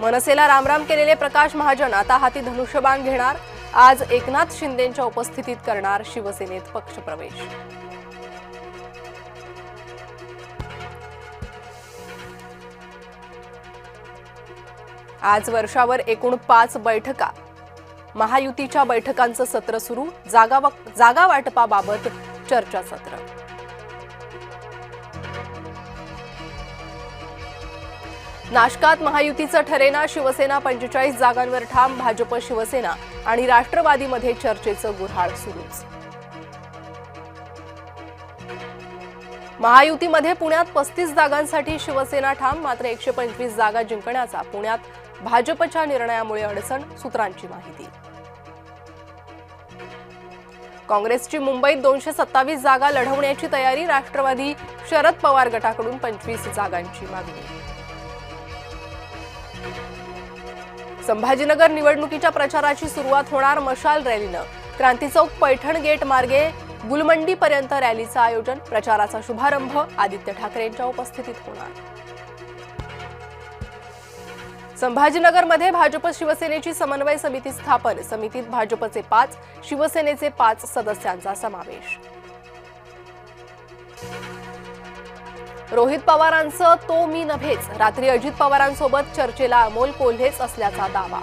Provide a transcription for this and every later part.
मनसेला रामराम केलेले प्रकाश महाजन आता हाती धनुष्यबाण घेणार। आज एकनाथ शिंदेंच्या उपस्थितीत करणार शिवसेनेत पक्षप्रवेश। आज वर्षावर एकूण 5 बैठका। महायुतीच्या बैठकांचं सत्र सुरू। जागा वाटपाबाबत चर्चासत्र। नाशकात महायुतीचं ठरेना। शिवसेना 45 जागांवर ठाम। भाजप, शिवसेना आणि राष्ट्रवादीमध्ये चर्चेचं गुऱ्हाळ सुरूच। महायुतीमध्ये पुण्यात 35 जागांसाठी शिवसेना ठाम। मात्र 125 जागा जिंकण्याचा पुण्यात भाजपच्या निर्णयामुळे अडचण। सूत्रांची माहिती। काँग्रेसची मुंबईत 227 जागा लढवण्याची तयारी। राष्ट्रवादी शरद पवार गटाकडून 25 जागांची मागणी। संभाजीनगर निवडणुकीच्या प्रचाराची सुरुवात होणार मशाल रॅलीनं। क्रांती चौक, पैठण गेट मार्गे गुलमंडीपर्यंत रॅलीचं आयोजन। प्रचाराचा शुभारंभ आदित्य ठाकरेंच्या उपस्थितीत होणार। संभाजीनगरमध्ये भाजप शिवसेनेची समन्वय समिती स्थापन। समितीत भाजपचे 5, शिवसेनेचे 5 सदस्यांचा समावेश। रोहित पवारांचं तो मी नव्हेच। रात्री अजित पवारांसोबत चर्चेला अमोल कोल्हेच असल्याचा दावा।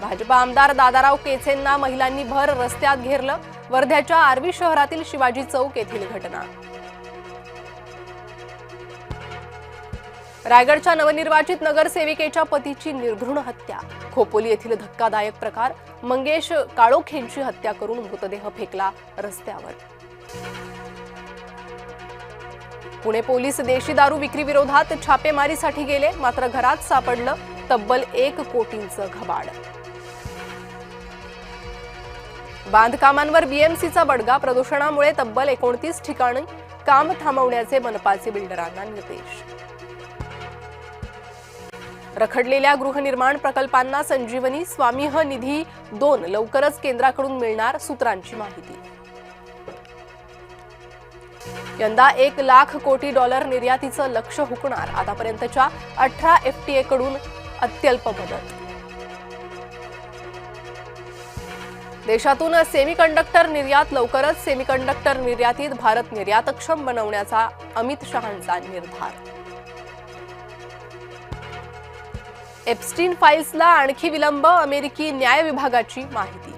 भाजप आमदार दादाराव केसेंना महिलांनी भर रस्त्यात घेरलं। वर्ध्याच्या आर्वी शहरातील शिवाजी चौक येथील घटना। रायगडच्या नवनिर्वाचित नगरसेविकेच्या पतीची निर्घृण हत्या। खोपोली येथील धक्कादायक प्रकार। मंगेश काळोखेंची हत्या करून मृतदेह फेकला रस्त्यावर। पुणे पोलीस देशी दारू विक्री विरोधात छापेमारीसाठी गेले। मात्र घरात सापडलं तब्बल 1 कोटींचं घबाड। बांधकामांवर बीएमसीचा बडगा। प्रदूषणामुळे तब्बल 29 ठिकाणी काम थांबवण्याचे मनपाचे बिल्डरांना निर्देश। रखडलेल्या गृहनिर्माण प्रकल्पांना संजीवनी। स्वामीह निधी 2 लवकरच केंद्राकडून मिळणार। सूत्रांची माहिती। यंदा $1 लाख कोटी निर्यातीचं लक्ष्य हुकणार। आतापर्यंतच्या 18 FTA कडून अत्यल्प मदत। देशातून सेमीकंडक्टर निर्यात लवकरच। सेमीकंडक्टर निर्यातीत भारत निर्यातक्षम बनवण्याचा अमित शहांचा निर्धार। एप्स्टीन फाईल्सला आणखी विलंब। अमेरिकी न्याय विभागाची माहिती।